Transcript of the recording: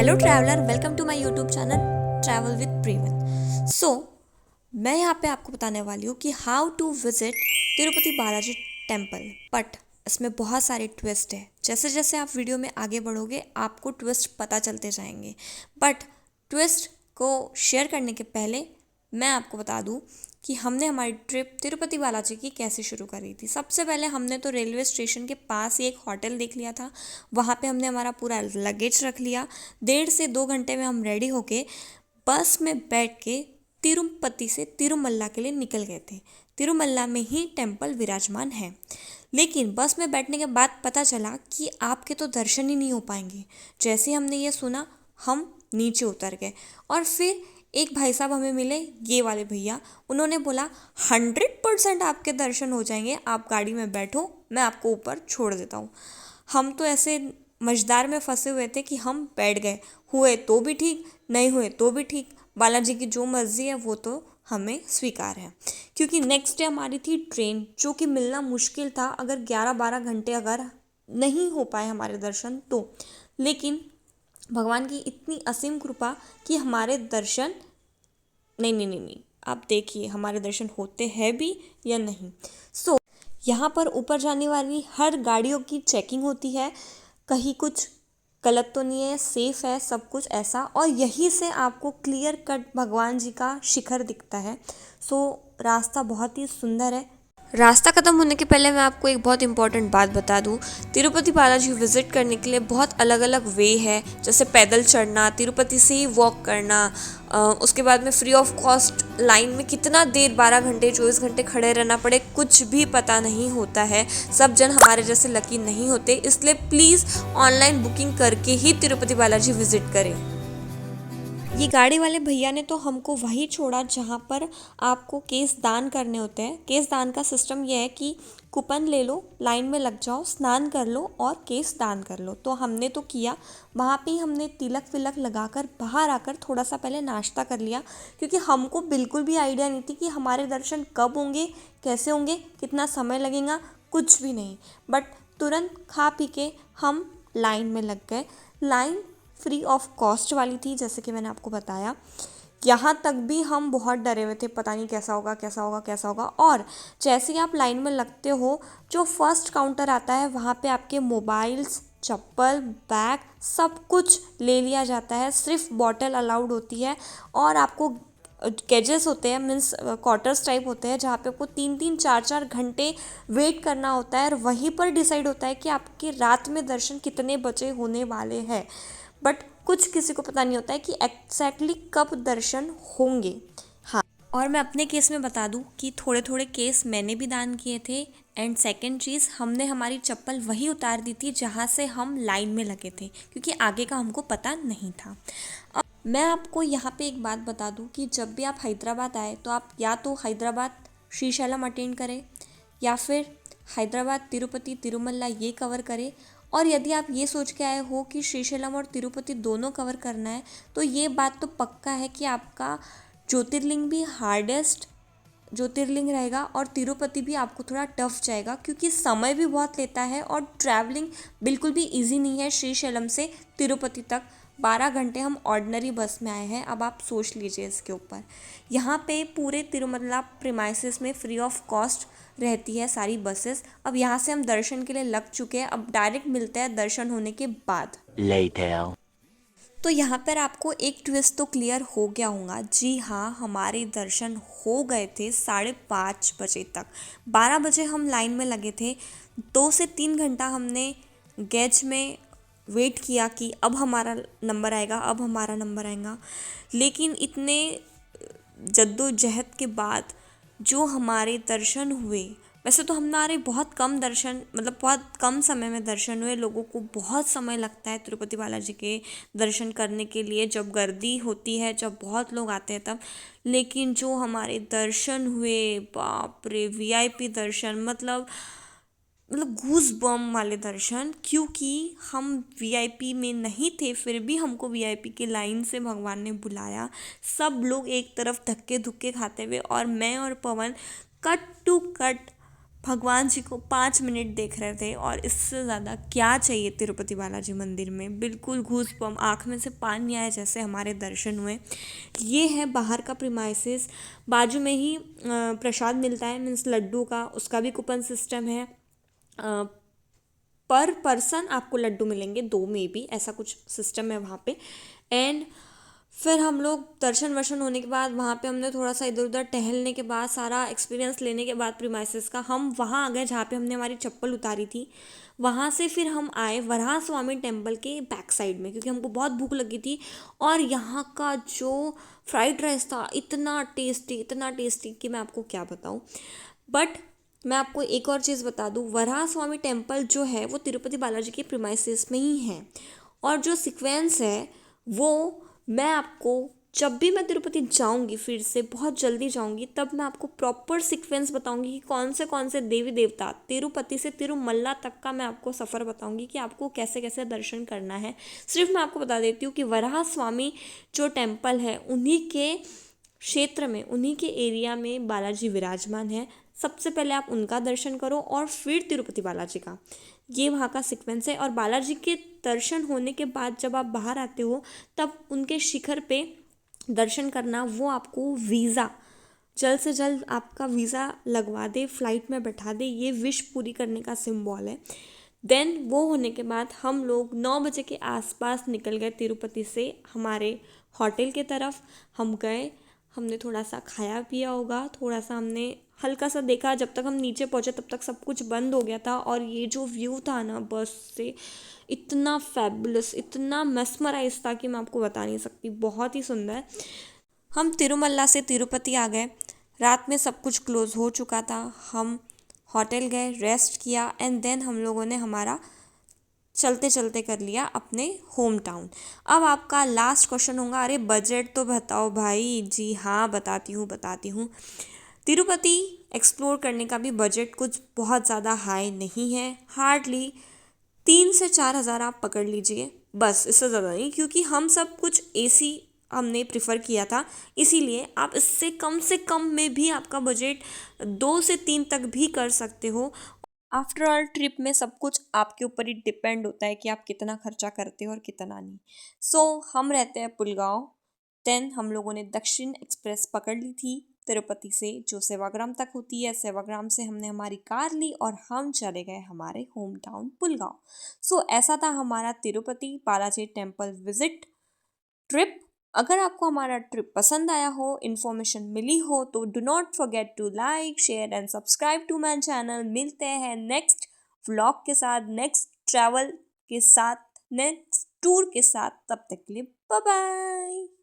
Hello traveller, welcome to my YouTube channel travel with Preevan. मैं यहाँ पे आपको बताने वाली हूँ कि how to visit Tirupati Balaji temple. But इसमें बहुत सारे ट्विस्ट है। जैसे जैसे आप वीडियो में आगे बढ़ोगे आपको ट्विस्ट पता चलते जाएंगे। बट ट्विस्ट को शेयर करने के पहले मैं आपको बता दूँ कि हमने हमारी ट्रिप तिरुपति बालाजी की कैसे शुरू करी थी। सबसे पहले हमने तो रेलवे स्टेशन के पास ही एक होटल देख लिया था। वहाँ पे हमने हमारा पूरा लगेज रख लिया। 1.5 से 2 घंटे में हम रेडी होके बस में बैठ के तिरुपति से तिरुमल्ला के लिए निकल गए थे। तिरुमल्ला में ही टेम्पल विराजमान है। लेकिन बस में बैठने के बाद पता चला कि आपके तो दर्शन ही नहीं हो पाएंगे। जैसे हमने ये सुना हम नीचे उतर गए और फिर एक भाई साहब हमें मिले, ये वाले भैया। उन्होंने बोला 100% आपके दर्शन हो जाएंगे, आप गाड़ी में बैठो, मैं आपको ऊपर छोड़ देता हूँ। हम तो ऐसे मझदार में फंसे हुए थे कि हम बैठ गए। हुए तो भी ठीक, नहीं हुए तो भी ठीक। बालाजी की जो मर्जी है वो तो हमें स्वीकार है। क्योंकि नेक्स्ट डे हमारी थी ट्रेन, जो कि मिलना मुश्किल था अगर 11-12 घंटे अगर नहीं हो पाए हमारे दर्शन तो। लेकिन भगवान की इतनी असीम कृपा कि हमारे दर्शन नहीं, आप देखिए हमारे दर्शन होते हैं भी या नहीं। यहाँ पर ऊपर जाने वाली हर गाड़ियों की चेकिंग होती है, कहीं कुछ गलत तो नहीं है, सेफ है सब कुछ ऐसा। और यहीं से आपको क्लियर कट भगवान जी का शिखर दिखता है। रास्ता बहुत ही सुंदर है। रास्ता ख़त्म होने के पहले मैं आपको एक बहुत इंपॉर्टेंट बात बता दूं। तिरुपति बालाजी विज़िट करने के लिए बहुत अलग अलग वे है। जैसे पैदल चढ़ना, तिरुपति से ही वॉक करना, उसके बाद में फ्री ऑफ कॉस्ट लाइन में कितना देर 12 घंटे 24 घंटे खड़े रहना पड़े कुछ भी पता नहीं होता है। सब जन हमारे जैसे लकी नहीं होते, इसलिए प्लीज़ ऑनलाइन बुकिंग करके ही तिरुपति बालाजी विज़िट करें। ये गाड़ी वाले भैया ने तो हमको वही छोड़ा जहाँ पर आपको केस दान करने होते हैं। केस दान का सिस्टम यह है कि कूपन ले लो, लाइन में लग जाओ, स्नान कर लो और केस दान कर लो। तो हमने तो किया। वहाँ पे ही हमने तिलक विलक लगाकर बाहर आकर थोड़ा सा पहले नाश्ता कर लिया, क्योंकि हमको बिल्कुल भी आइडिया नहीं थी कि हमारे दर्शन कब होंगे, कैसे होंगे, कितना समय लगेगा, कुछ भी नहीं। बट तुरंत खा पी के हम लाइन में लग गए। लाइन फ्री ऑफ कॉस्ट वाली थी, जैसे कि मैंने आपको बताया। यहाँ तक भी हम बहुत डरे हुए थे, पता नहीं कैसा होगा कैसा होगा कैसा होगा। और जैसे ही आप लाइन में लगते हो, जो फर्स्ट काउंटर आता है वहाँ पे आपके मोबाइल्स, चप्पल, बैग सब कुछ ले लिया जाता है। सिर्फ बॉटल अलाउड होती है और आपको केजेस होते हैं, मीन्स क्वार्टर्स टाइप होते हैं, जहाँ पे आपको 3-3 4-4 घंटे वेट करना होता है। और वहीं पर डिसाइड होता है कि आपके रात में दर्शन कितने बजे होने वाले हैं। बट कुछ किसी को पता नहीं होता है कि एग्जैक्टली कब दर्शन होंगे। हाँ, और मैं अपने केस में बता दूं कि थोड़े थोड़े केस मैंने भी दान किए थे। एंड सेकंड चीज़, हमने हमारी चप्पल वही उतार दी थी जहाँ से हम लाइन में लगे थे, क्योंकि आगे का हमको पता नहीं था। अब मैं आपको यहाँ पे एक बात बता दूं कि जब भी आप हैदराबाद आए तो आप या तो हैदराबाद श्रीशैलम अटेंड करें या फिर हैदराबाद तिरुपति तिरुमल्ला ये कवर करें। और यदि आप ये सोच के आए हो कि श्रीशैलम और तिरुपति दोनों कवर करना है, तो ये बात तो पक्का है कि आपका ज्योतिर्लिंग भी हार्डेस्ट ज्योतिर्लिंग रहेगा और तिरुपति भी आपको थोड़ा टफ जाएगा, क्योंकि समय भी बहुत लेता है और ट्रैवलिंग बिल्कुल भी इजी नहीं है। श्रीशैलम से तिरुपति तक 12 घंटे हम ऑर्डिनरी बस में आए हैं। अब आप सोच लीजिए इसके ऊपर। यहाँ पे पूरे तिरुमला प्रीमाइसेस में फ्री ऑफ कॉस्ट रहती है सारी बसेस। अब यहाँ से हम दर्शन के लिए लग चुके हैं, अब डायरेक्ट मिलते हैं दर्शन होने के बाद। तो यहाँ पर आपको एक ट्विस्ट तो क्लियर हो गया होगा। जी हाँ, हमारे दर्शन हो गए थे 5:30 बजे तक। 12 बजे हम लाइन में लगे थे। 2 से 3 घंटा हमने गेज में वेट किया कि अब हमारा नंबर आएगा, अब हमारा नंबर आएगा। लेकिन इतने जद्दोजहद के बाद जो हमारे दर्शन हुए, वैसे तो हमारे बहुत कम दर्शन, मतलब बहुत कम समय में दर्शन हुए। लोगों को बहुत समय लगता है तिरुपति बालाजी के दर्शन करने के लिए, जब गर्दी होती है, जब बहुत लोग आते हैं तब। लेकिन जो हमारे दर्शन हुए, बाप रे, वीआईपी दर्शन, मतलब घूस बम वाले दर्शन। क्योंकि हम वीआईपी में नहीं थे, फिर भी हमको वीआईपी के लाइन से भगवान ने बुलाया। सब लोग एक तरफ धक्के धुक्के खाते हुए और मैं और पवन कट टू कट भगवान जी को 5 मिनट देख रहे थे और इससे ज़्यादा क्या चाहिए तिरुपति बालाजी मंदिर में। बिल्कुल घूसबम्प, आँख में से पानी आया जैसे हमारे दर्शन हुए। ये है बाहर का प्रीमाइसेस। बाजू में ही प्रसाद मिलता है, मीन्स लड्डू का, उसका भी कूपन सिस्टम है। पर पर्सन आपको लड्डू मिलेंगे 2 में भी, ऐसा कुछ सिस्टम है वहाँ पे। एंड फिर हम लोग दर्शन वर्शन होने के बाद वहाँ पे हमने थोड़ा सा इधर उधर टहलने के बाद, सारा एक्सपीरियंस लेने के बाद प्रीमाइसेस का, हम वहाँ आ गए जहाँ पे हमने हमारी चप्पल उतारी थी। वहाँ से फिर हम आए वराह स्वामी टेम्पल के बैक साइड में, क्योंकि हमको बहुत भूख लगी थी। और यहाँ का जो फ्राइड राइस था इतना टेस्टी कि मैं आपको क्या बताऊँ। बट मैं आपको एक और चीज़ बता दूँ, वराह स्वामी टेम्पल जो है वो तिरुपति बालाजी के प्रीमाइसेस में ही है। और जो सीक्वेंस है वो मैं आपको, जब भी मैं तिरुपति जाऊंगी, फिर से बहुत जल्दी जाऊंगी, तब मैं आपको प्रॉपर सीक्वेंस बताऊंगी कि कौन से देवी देवता, तिरुपति से तिरुमल्ला तक का मैं आपको सफ़र बताऊंगी कि आपको कैसे कैसे दर्शन करना है। सिर्फ मैं आपको बता देती हूँ कि वराह स्वामी जो टेम्पल है उन्हीं के क्षेत्र में, उन्हीं के एरिया में बालाजी विराजमान है। सबसे पहले आप उनका दर्शन करो और फिर तिरुपति बालाजी का, ये वहाँ का सीक्वेंस है। और बालाजी के दर्शन होने के बाद जब आप बाहर आते हो तब उनके शिखर पे दर्शन करना, वो आपको वीज़ा, जल्द से जल्द आपका वीज़ा लगवा दे, फ्लाइट में बैठा दे, ये विश पूरी करने का सिंबल है। देन वो होने के बाद हम लोग 9 बजे के आसपास निकल गए तिरुपति से हमारे होटल के तरफ। हम गए, हमने थोड़ा सा खाया पिया होगा, थोड़ा सा हमने हल्का सा देखा। जब तक हम नीचे पहुंचे तब तक सब कुछ बंद हो गया था। और ये जो व्यू था ना बस से, इतना फैबुलस, इतना मेस्मराइज था कि मैं आपको बता नहीं सकती, बहुत ही सुंदर। हम तिरुमल्ला से तिरुपति आ गए, रात में सब कुछ क्लोज़ हो चुका था। हम होटल गए, रेस्ट किया एंड देन हम लोगों ने हमारा चलते चलते कर लिया अपने होम टाउन। अब आपका लास्ट क्वेश्चन होगा, अरे बजट तो बताओ भाई। जी हाँ, बताती हूँ। तिरुपति एक्सप्लोर करने का भी बजट कुछ बहुत ज़्यादा हाई नहीं है, हार्डली 3 से 4 हज़ार आप पकड़ लीजिए, बस, इससे ज़्यादा नहीं। क्योंकि हम सब कुछ एसी हमने प्रिफर किया था, इसीलिए आप इससे कम से कम में भी आपका बजट 2 से 3 तक भी कर सकते हो। आफ्टर ऑल ट्रिप में सब कुछ आपके ऊपर ही डिपेंड होता है कि आप कितना खर्चा करते हो और कितना नहीं। हम रहते हैं पुलगांव। देन हम लोगों ने दक्षिण एक्सप्रेस पकड़ ली थी तिरुपति से, जो सेवाग्राम तक होती है। सेवाग्राम से हमने हमारी कार ली और हम चले गए हमारे होम टाउन पुलगांव। ऐसा था हमारा Tirupati Balaji temple visit trip. अगर आपको हमारा ट्रिप पसंद आया हो, इन्फॉर्मेशन मिली हो, तो do not forget to like, share and subscribe to my channel. मिलते हैं नेक्स्ट व्लॉग के साथ, नेक्स्ट ट्रैवल के साथ, नेक्स्ट टूर के साथ। तब तक के लिए बाय बाय।